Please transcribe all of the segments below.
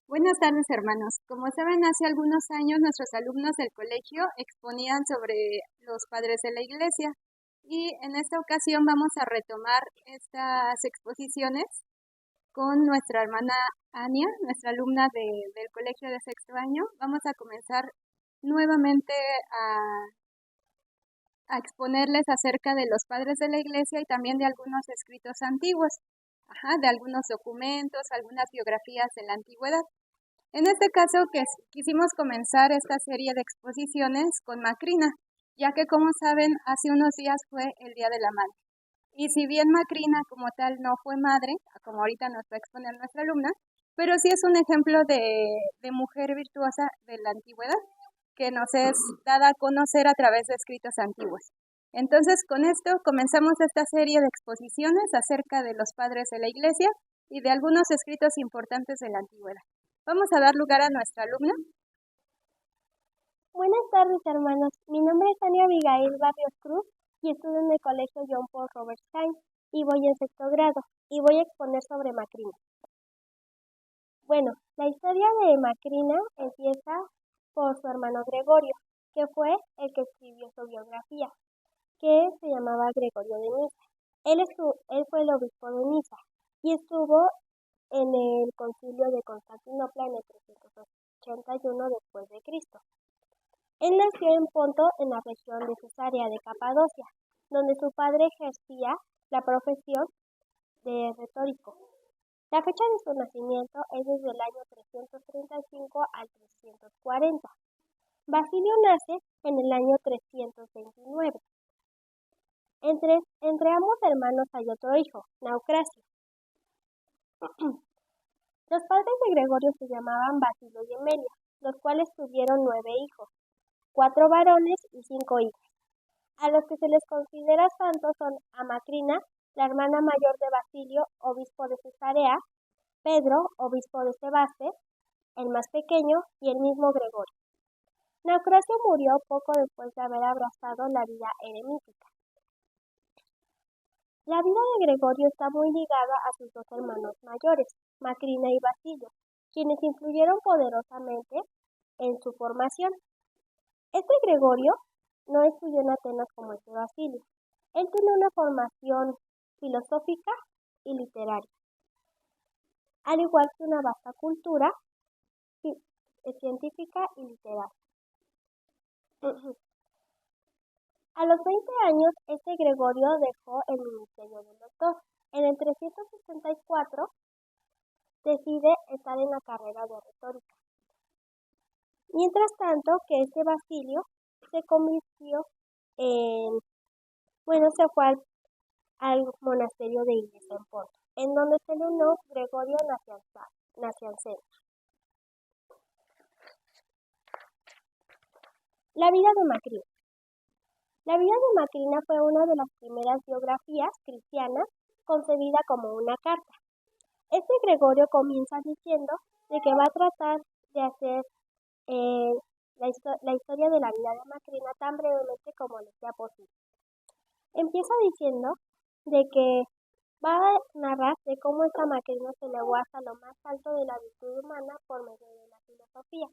Buenas tardes, hermanos. Como saben, hace algunos años nuestros alumnos del colegio exponían sobre los padres de la iglesia y en esta ocasión vamos a retomar estas exposiciones con nuestra hermana Ania, nuestra alumna del colegio de sexto año. Vamos a comenzar nuevamente a exponerles acerca de los padres de la iglesia y también de algunos escritos antiguos, de algunos documentos, algunas biografías de la antigüedad. En este caso quisimos comenzar esta serie de exposiciones con Macrina, ya que como saben, hace unos días fue el Día de la Madre. Y si bien Macrina como tal no fue madre, como ahorita nos va a exponer nuestra alumna, pero sí es un ejemplo de mujer virtuosa de la antigüedad, que nos es dada a conocer a través de escritos antiguos. Entonces, con esto comenzamos esta serie de exposiciones acerca de los padres de la Iglesia y de algunos escritos importantes de la antigüedad. Vamos a dar lugar a nuestra alumna. Buenas tardes, hermanos. Mi nombre es Tania Abigail Barrios Cruz y estudio en el colegio John Paul Robertstein y voy en sexto grado y voy a exponer sobre Macrina. Bueno, la historia de Macrina empieza por su hermano Gregorio, que fue el que escribió su biografía, que se llamaba Gregorio de Niza. Él fue el obispo de Niza y estuvo en el concilio de Constantinopla en el 381 después de Cristo. Él nació en Ponto, en la región de Cesarea de Capadocia, donde su padre ejercía la profesión de retórico. La fecha de su nacimiento es desde el año 335 al 340. Basilio nace en el año 329. Entre ambos hermanos hay otro hijo, Naucracio. Los padres de Gregorio se llamaban Basilio y Emelia, los cuales tuvieron 9 hijos, 4 varones y 5 hijas. A los que se les considera santos son a Macrina, la hermana mayor de Basilio, obispo de Cesarea, Pedro, obispo de Sebaste, el más pequeño, y el mismo Gregorio. Naucracio murió poco después de haber abrazado la vida eremítica. La vida de Gregorio está muy ligada a sus dos hermanos mayores, Macrina y Basilio, quienes influyeron poderosamente en su formación. Este Gregorio no estudió en Atenas como el de Basilio. Él tiene una formación filosófica y literaria, al igual que una vasta cultura científica y literaria. A los 20 años, este Gregorio dejó el ministerio del doctor. En el 364 decide estar en la carrera de retórica. Mientras tanto, que este Basilio se convirtió se fue al monasterio de Iles en Ponto, en donde se le unió Gregorio Nacianceno. La vida de Macrina. La vida de Macrina fue una de las primeras biografías cristianas concebida como una carta. Este Gregorio comienza diciendo de que va a tratar de hacer la historia de la vida de Macrina tan brevemente como le sea posible. Empieza diciendo de que va a narrar de cómo esta Macrina se elevó hasta lo más alto de la virtud humana por medio de la filosofía.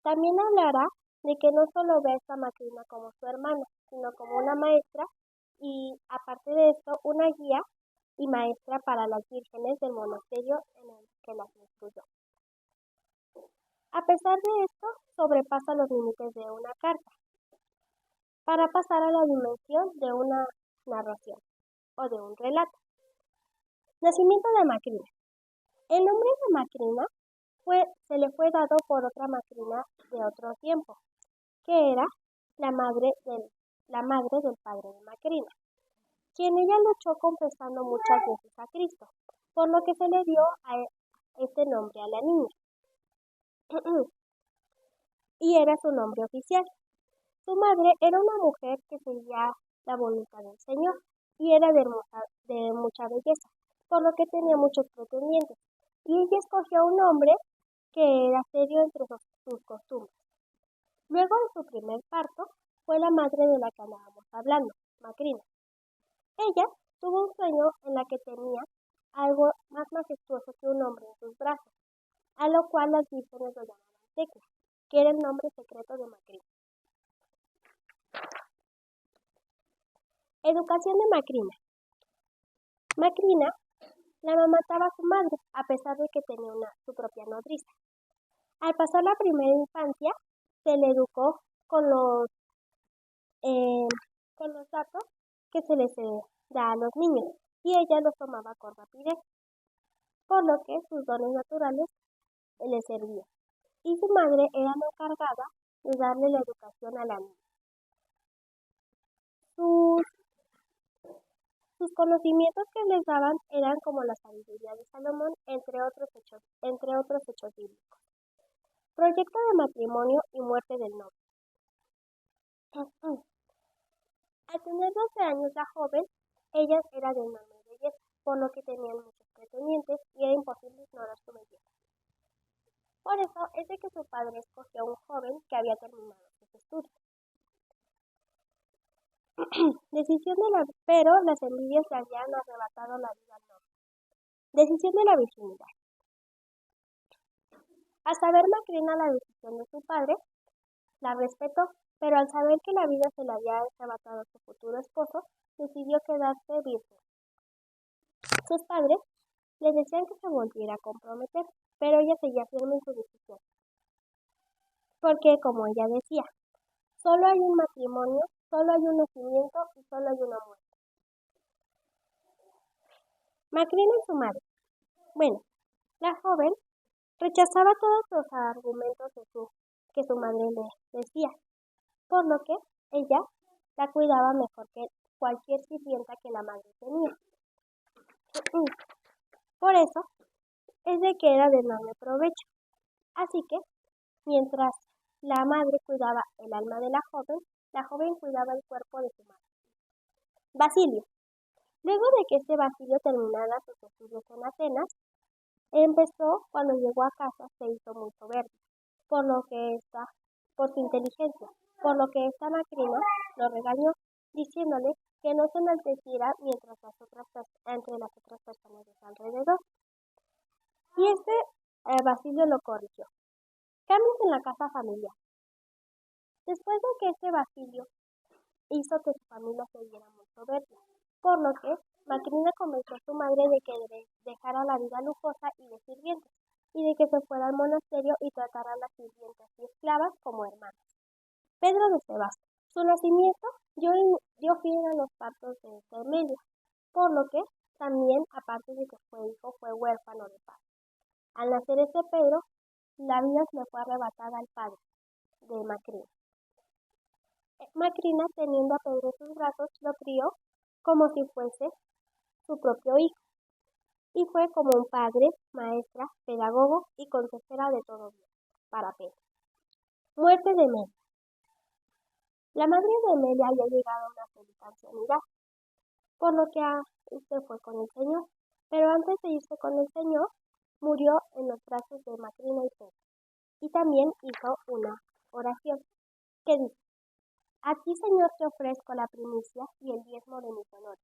También hablará de que no solo ve a esta Macrina como su hermana, sino como una maestra y, aparte de esto, una guía y maestra para las vírgenes del monasterio en el que las instruyó. A pesar de esto, sobrepasa los límites de una carta para pasar a la dimensión de una narración o de un relato. Nacimiento de Macrina. El nombre de Macrina se le fue dado por otra Macrina de otro tiempo, que era la madre del padre de Macrina, quien ella luchó confesando muchas veces a Cristo, por lo que se le dio este nombre a la niña. Y era su nombre oficial. Su madre era una mujer que seguía la voluntad del Señor y era de mucha belleza, por lo que tenía muchos pretendientes, y ella escogió un hombre que era serio entre sus costumbres. Luego de su primer parto, fue la madre de la que andábamos hablando, Macrina. Ella tuvo un sueño en la que tenía algo más majestuoso que un hombre en sus brazos. a lo cual las vírgenes lo llamaban Tecla, que era el nombre secreto de Macrina. Educación de Macrina. Macrina la amamantaba a su madre, a pesar de que tenía su propia nodriza. Al pasar la primera infancia, se le educó eh, con los datos que se les da a los niños, y ella los tomaba con rapidez, por lo que sus dones naturales le servían, y su madre era la encargada de darle la educación a la niña. Sus conocimientos que les daban eran como la sabiduría de Salomón, entre otros hechos bíblicos. Proyecto de matrimonio y muerte del novio. Al tener 12 años la joven, ella era de enorme belleza, por lo que tenían muchos pretendientes y era imposible ignorar su belleza. Por eso es de que su padre escogió a un joven que había terminado sus estudios. Pero las envidias le habían arrebatado la vida al novio. Decisión de la virginidad. Al saber Macrina la decisión de su padre, la respetó, pero al saber que la vida se le había arrebatado a su futuro esposo, decidió quedarse virgen. Sus padres le decían que se volviera a comprometer, pero ella seguía firme en su decisión. Porque, como ella decía, solo hay un matrimonio, solo hay un nacimiento y solo hay una muerte. Macrina y su madre. Bueno, la joven rechazaba todos los argumentos que su madre le decía, por lo que ella la cuidaba mejor que cualquier sirvienta que la madre tenía. Por eso es de que era de enorme provecho. Así que, mientras la madre cuidaba el alma de la joven cuidaba el cuerpo de su madre. Basilio. Luego de que Basilio terminara sus estudios en Atenas, cuando llegó a casa, se hizo muy soberbio, por su inteligencia, por lo que esta Macrina lo regañó, diciéndole que no se enalteciera entre las otras personas de su alrededor. Y Basilio lo corrigió. Cambios en la casa familiar. Después de que Basilio hizo que su familia se viera muy soberbia, por lo que Macrina convenció a su madre de que dejara la vida lujosa y de sirvientes, y de que se fuera al monasterio y tratara a las sirvientas y esclavas como hermanas. Pedro de Sebasto. Su nacimiento dio fin a los partos de Hermelia, por lo que también, aparte de que fue hijo, fue huérfano de padre. Al nacer Pedro, la vida le fue arrebatada al padre de Macrina. Macrina, teniendo a Pedro en sus brazos, lo crió como si fuese su propio hijo, y fue como un padre, maestra, pedagogo y consejera de todo bien para Pedro. Muerte de Melia. La madre de Melia había llegado a una feliz ancianidad, por lo que se fue con el Señor, pero antes de irse con el Señor, murió en los brazos de Macrina y Pedro, y también hizo una oración que dice: a ti, Señor, te ofrezco la primicia y el diezmo de mis honores.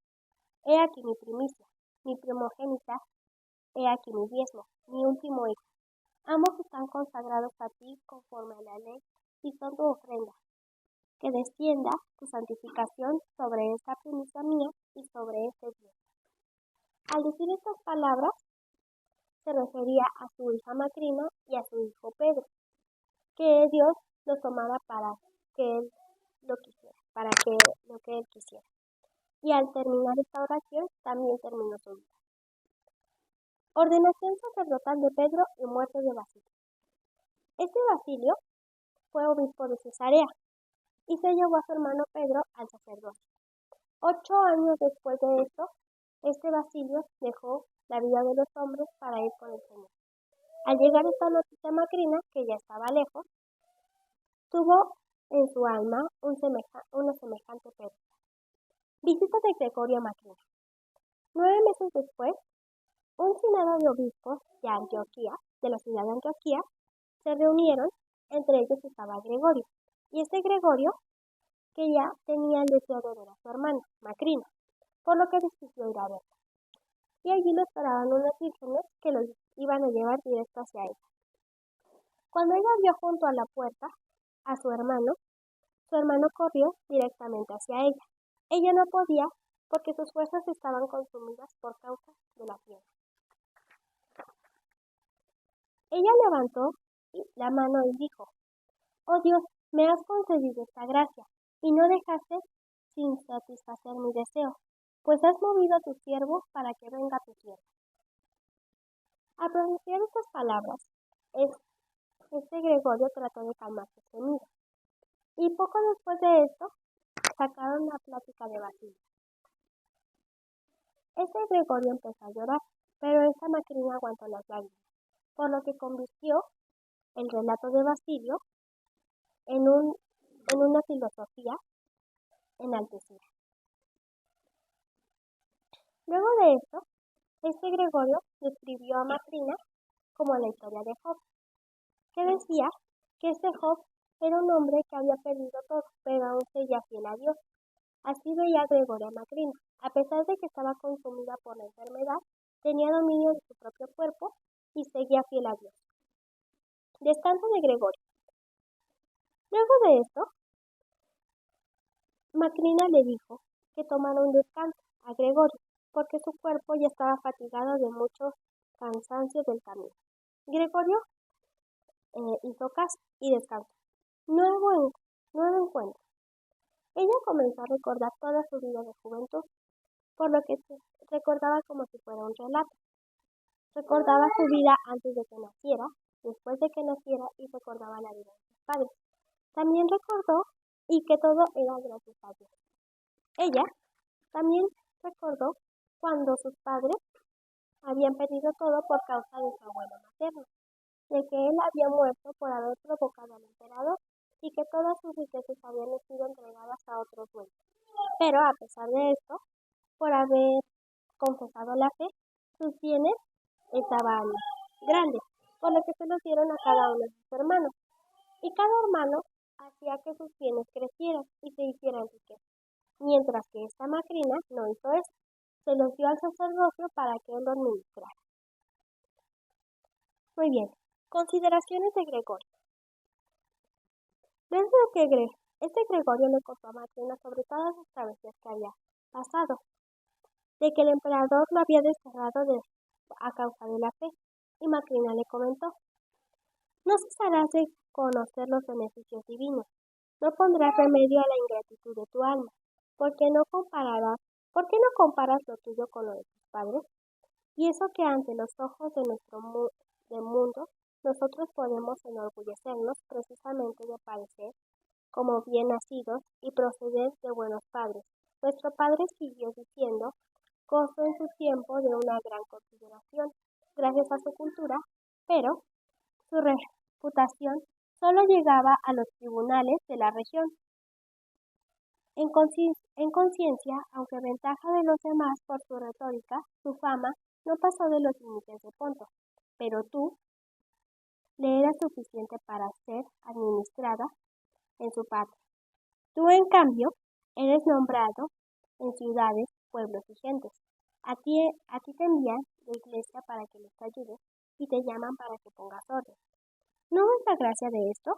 He aquí mi primicia, mi primogénita, he aquí mi diezmo, mi último hijo. Ambos están consagrados a ti conforme a la ley y son tu ofrenda. Que descienda tu santificación sobre esta primicia mía y sobre este diezmo. Al decir estas palabras, se refería a su hija Macrina y a su hijo Pedro, que Dios los tomara para que él lo quisiera, para que lo que él quisiera. Y al terminar esta oración, también terminó su vida. Ordenación sacerdotal de Pedro y muerte de Basilio. Basilio fue obispo de Cesarea y se llevó a su hermano Pedro al sacerdocio. 8 años después de esto, Basilio dejó la vida de los hombres para ir con el Señor. Al llegar esta noticia a Macrina, que ya estaba lejos, tuvo en su alma una semejante pérdida. Visita de Gregorio a Macrina. 9 meses después, un sinado de obispos de Antioquía, de la ciudad de Antioquía, se reunieron, entre ellos estaba Gregorio, y Gregorio, que ya tenía el deseo de ver a su hermana, Macrina, por lo que decidió ir a verla. Y allí lo esperaban unas vírgenes que los iban a llevar directo hacia ella. Cuando ella vio junto a la puerta a su hermano corrió directamente hacia ella. Ella no podía porque sus fuerzas estaban consumidas por causa de la fiebre. Ella levantó la mano y dijo: «Oh Dios, me has concedido esta gracia, y no dejaste sin satisfacer mi deseo, pues has movido a tu siervo para que venga tu siervo». Al pronunciar estas palabras, este Gregorio trató de calmar sus gemidos, y poco después de esto, sacaron la plática de Basilio. Este Gregorio empezó a llorar, pero esta Macrina aguantó las lágrimas, por lo que convirtió el relato de Basilio en una filosofía enaltecida. Luego de esto, este Gregorio describió a Macrina como la historia de Job, que decía que este Job era un hombre que había perdido todo, pero aún seguía fiel a Dios. Así veía Gregorio a Macrina. A pesar de que estaba consumida por la enfermedad, tenía dominio de su propio cuerpo y seguía fiel a Dios. Descanso de Gregorio. Luego de esto, Macrina le dijo que tomara un descanso a Gregorio, porque su cuerpo ya estaba fatigado de mucho cansancio del camino. Gregorio hizo caso y descansó. Nuevo encuentro. Ella comenzó a recordar toda su vida de juventud, por lo que recordaba como si fuera un relato. Recordaba su vida antes de que naciera, después de que naciera, y recordaba la vida de sus padres. También recordó y que todo era gracias a Dios. Ella también recordó cuando sus padres habían perdido todo por causa de su abuelo materno, de que él había muerto por haber provocado al emperador y que todas sus riquezas habían sido entregadas a otros dueños. Pero a pesar de esto, por haber confesado la fe, sus bienes estaban grandes, por lo que se los dieron a cada uno de sus hermanos. Y cada hermano hacía que sus bienes crecieran y se hicieran riquezas. Mientras que esta Macrina no hizo eso, se los dio al sacerdocio para que él lo administrara. Muy bien, consideraciones de Gregorio. Desde que este Gregorio le contó a Macrina sobre todas las travesías que había pasado, de que el emperador lo había desterrado a causa de la fe, y Macrina le comentó: «No cesarás de conocer los beneficios divinos, no pondrás remedio a la ingratitud de tu alma, ¿por qué no comparas lo tuyo con lo de tus padres? Y eso que ante los ojos de nuestro mundo, nosotros podemos enorgullecernos precisamente de parecer como bien nacidos y proceder de buenos padres». Nuestro padre siguió diciendo: «Gozo en su tiempo de una gran consideración, gracias a su cultura, pero su reputación solo llegaba a los tribunales de la región. En conciencia, aunque ventaja de los demás por su retórica, su fama no pasó de los límites de Ponto, pero tú le eras suficiente para ser administrada en su patria. Tú, en cambio, eres nombrado en ciudades, pueblos y gentes. A ti te envían la iglesia para que les ayudes y te llaman para que pongas orden. ¿No ves la gracia de esto?».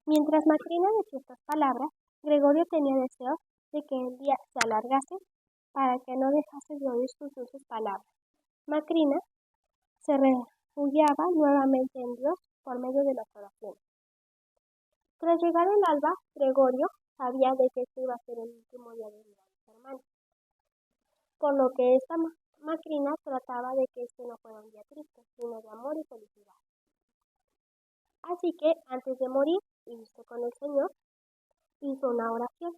Mientras Macrina decía estas palabras, Gregorio tenía deseo de que el día se alargase para que no dejase de oír sus dulces palabras. Macrina se refugiaba nuevamente en Dios por medio de las oraciones. Tras llegar el alba, Gregorio sabía de que este iba a ser el último día de vida de su hermano, por lo que esta Macrina trataba de que este no fuera un día triste, sino de amor y felicidad. Así que, antes de morir, irse con el Señor, hizo una oración.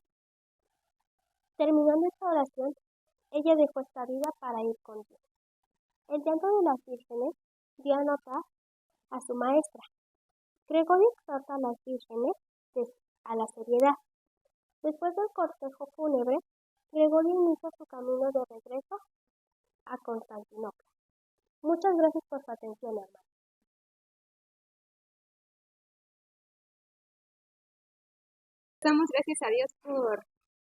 Terminando esta oración, ella dejó esta vida para ir con Dios. El llanto de las vírgenes dio a notar a su maestra. Gregorio exhorta a las vírgenes a la seriedad. Después del cortejo fúnebre, Gregorio inicia su camino de regreso a Constantinopla. Muchas gracias por su atención, hermano. Damos gracias a Dios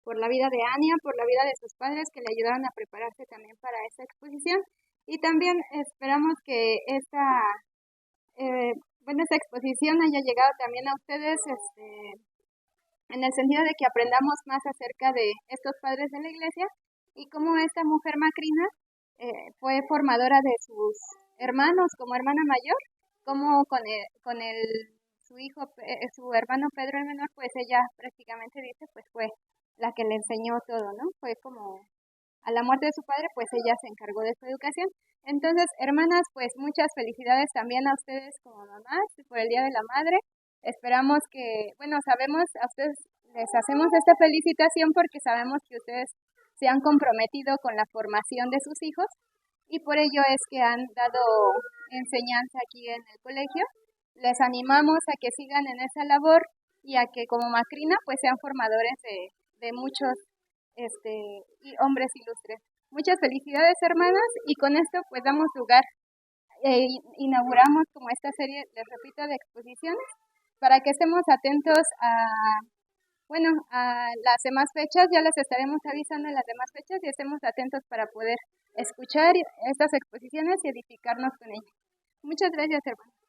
por la vida de Ania, por la vida de sus padres que le ayudaron a prepararse también para esta exposición. Y también esperamos que esta bueno, esta exposición haya llegado también a ustedes, en el sentido de que aprendamos más acerca de estos padres de la iglesia y cómo esta mujer Macrina fue formadora de sus hermanos como hermana mayor, como su hijo, su hermano Pedro el menor, pues ella prácticamente dice, pues fue la que le enseñó todo, ¿no? Fue como a la muerte de su padre, pues ella se encargó de su educación. Entonces, hermanas, pues muchas felicidades también a ustedes como mamás por el Día de la Madre. Esperamos que, bueno, sabemos, a ustedes les hacemos esta felicitación porque sabemos que ustedes se han comprometido con la formación de sus hijos y por ello es que han dado enseñanza aquí en el colegio. Les animamos a que sigan en esa labor y a que como Macrina pues sean formadores de muchos hombres ilustres. Muchas felicidades, hermanas, y con esto pues damos lugar, inauguramos como esta serie, les repito, de exposiciones para que estemos atentos a las demás fechas. Ya les estaremos avisando en las demás fechas y estemos atentos para poder escuchar estas exposiciones y edificarnos con ellas. Muchas gracias, hermanos.